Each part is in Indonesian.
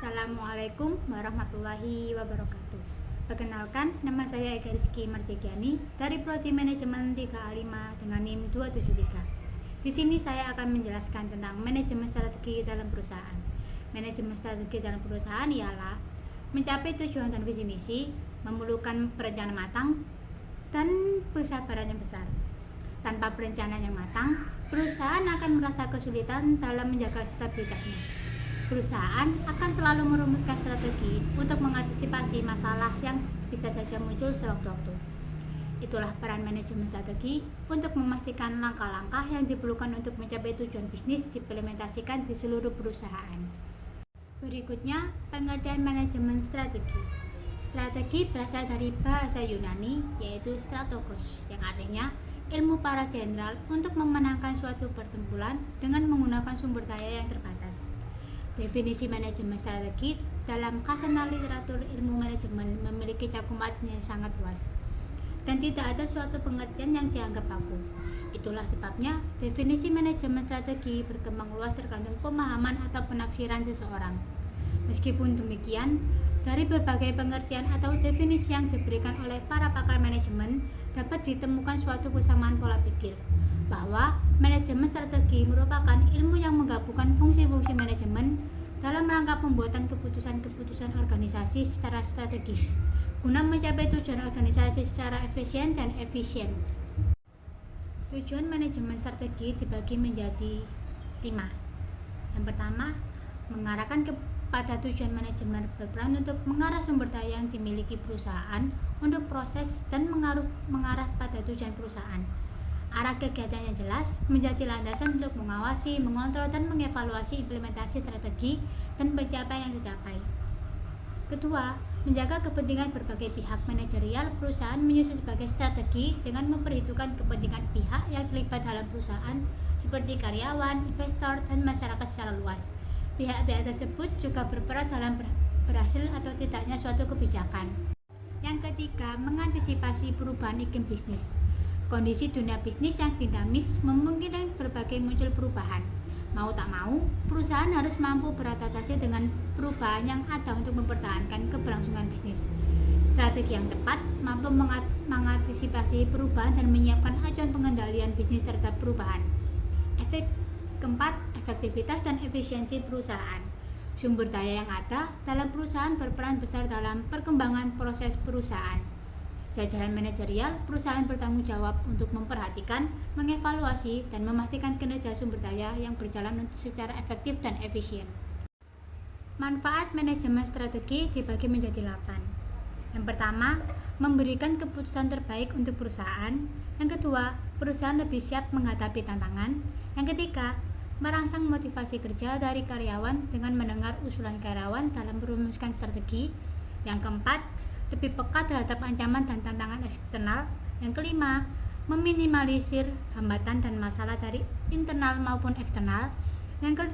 Assalamualaikum warahmatullahi wabarakatuh. Perkenalkan, nama saya Eka Rizky Marjegiani dari Prodi Manajemen 3A5 dengan NIM 273. Di sini saya akan menjelaskan tentang manajemen strategi dalam perusahaan. Manajemen strategi dalam perusahaan ialah mencapai tujuan dan visi misi, memerlukan perencanaan matang, dan kesabaran yang besar. Tanpa perencanaan yang matang, perusahaan akan merasa kesulitan dalam menjaga stabilitasnya. Perusahaan akan selalu merumuskan strategi untuk mengantisipasi masalah yang bisa saja muncul sewaktu-waktu. Itulah peran manajemen strategi untuk memastikan langkah-langkah yang diperlukan untuk mencapai tujuan bisnis diimplementasikan di seluruh perusahaan. Berikutnya, pengertian manajemen strategi. Strategi berasal dari bahasa Yunani, yaitu strategos, yang artinya ilmu para jenderal untuk memenangkan suatu pertempuran dengan menggunakan sumber daya yang terbatas. Definisi manajemen strategi dalam kasanah literatur ilmu manajemen memiliki cakupan yang sangat luas dan tidak ada suatu pengertian yang dianggap baku. Itulah sebabnya definisi manajemen strategi berkembang luas tergantung pemahaman atau penafsiran seseorang. Meskipun demikian, dari berbagai pengertian atau definisi yang diberikan oleh para pakar manajemen dapat ditemukan suatu kesamaan pola pikir bahwa manajemen strategi merupakan ilmu yang menggabungkan fungsi-fungsi manajemen dalam rangka pembuatan keputusan-keputusan organisasi secara strategis guna mencapai tujuan organisasi secara efisien. Tujuan manajemen strategi dibagi menjadi 5. Yang pertama, mengarahkan pada tujuan manajemen berperan untuk mengarah sumber daya yang dimiliki perusahaan untuk proses dan mengarah pada tujuan perusahaan. Arah kegiatan yang jelas menjadi landasan untuk mengawasi, mengontrol, dan mengevaluasi implementasi strategi dan pencapaian yang dicapai. Kedua, menjaga kepentingan berbagai pihak. Manajerial perusahaan menyusun sebagai strategi dengan memperhitungkan kepentingan pihak yang terlibat dalam perusahaan seperti karyawan, investor, dan masyarakat secara luas. Pihak-pihak tersebut juga berperan dalam berhasil atau tidaknya suatu kebijakan. Yang ketiga, mengantisipasi perubahan iklim bisnis. Kondisi dunia bisnis yang dinamis memungkinkan berbagai muncul perubahan. Mau tak mau, perusahaan harus mampu beradaptasi dengan perubahan yang ada untuk mempertahankan keberlangsungan bisnis. Strategi yang tepat mampu mengantisipasi perubahan dan menyiapkan acuan pengendalian bisnis terhadap perubahan. Keempat, efektivitas dan efisiensi perusahaan. Sumber daya yang ada dalam perusahaan berperan besar dalam perkembangan proses perusahaan. Jajaran manajerial perusahaan bertanggung jawab untuk memperhatikan, mengevaluasi, dan memastikan kinerja sumber daya yang berjalan secara efektif dan efisien. Manfaat manajemen strategi dibagi menjadi 8. Yang pertama, memberikan keputusan terbaik untuk perusahaan. Yang kedua, perusahaan lebih siap menghadapi tantangan. Yang ketiga, merangsang motivasi kerja dari karyawan dengan mendengar usulan karyawan dalam merumuskan strategi. Yang keempat, lebih peka terhadap ancaman dan tantangan eksternal. Yang kelima, meminimalisir hambatan dan masalah dari internal maupun eksternal. Yang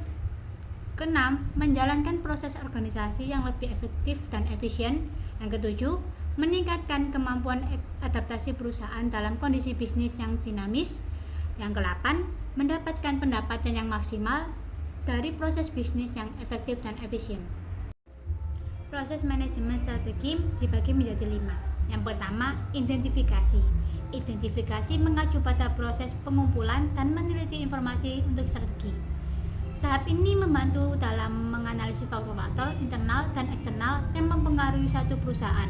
keenam, menjalankan proses organisasi yang lebih efektif dan efisien. Yang ketujuh, meningkatkan kemampuan adaptasi perusahaan dalam kondisi bisnis yang dinamis. Yang kedelapan, mendapatkan pendapatan yang maksimal dari proses bisnis yang efektif dan efisien. Proses manajemen strategi dibagi menjadi 5. Yang pertama, identifikasi. Identifikasi mengacu pada proses pengumpulan dan meneliti informasi untuk strategi. Tahap ini membantu dalam menganalisis faktor-faktor internal dan eksternal yang mempengaruhi suatu perusahaan.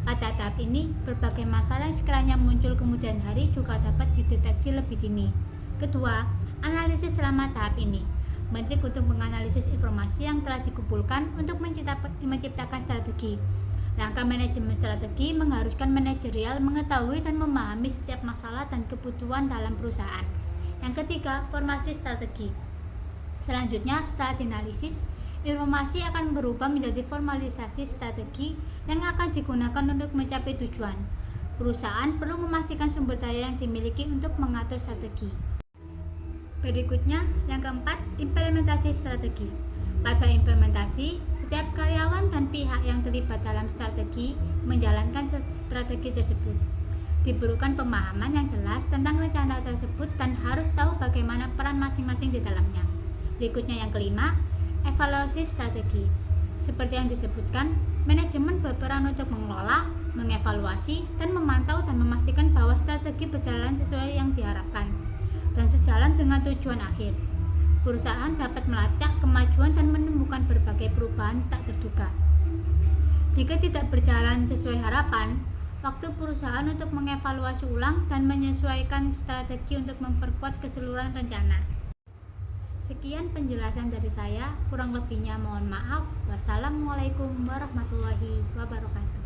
Pada tahap ini, berbagai masalah yang sekiranya muncul kemudian hari juga dapat dideteksi lebih dini. Kedua, analisis selama tahap ini. Penting untuk menganalisis informasi yang telah dikumpulkan untuk menciptakan strategi. Langkah manajemen strategi mengharuskan manajerial mengetahui dan memahami setiap masalah dan kebutuhan dalam perusahaan. Yang ketiga, formasi strategi. Selanjutnya, setelah dianalisis, informasi akan berubah menjadi formalisasi strategi yang akan digunakan untuk mencapai tujuan. Perusahaan perlu memastikan sumber daya yang dimiliki untuk mengatur strategi. Berikutnya, yang keempat, implementasi strategi. Pada implementasi, setiap karyawan dan pihak yang terlibat dalam strategi menjalankan strategi tersebut. Diperlukan pemahaman yang jelas tentang rencana tersebut dan harus tahu bagaimana peran masing-masing di dalamnya. Berikutnya yang kelima, evaluasi strategi. Seperti yang disebutkan, manajemen berperan untuk mengelola, mengevaluasi, dan memantau dan memastikan bahwa strategi berjalan sesuai yang diharapkan dan sejalan dengan tujuan akhir. Perusahaan dapat melacak kemajuan dan menemukan berbagai perubahan tak terduga. Jika tidak berjalan sesuai harapan, waktu perusahaan untuk mengevaluasi ulang dan menyesuaikan strategi untuk memperkuat keseluruhan rencana. Sekian penjelasan dari saya, kurang lebihnya mohon maaf. Wassalamualaikum warahmatullahi wabarakatuh.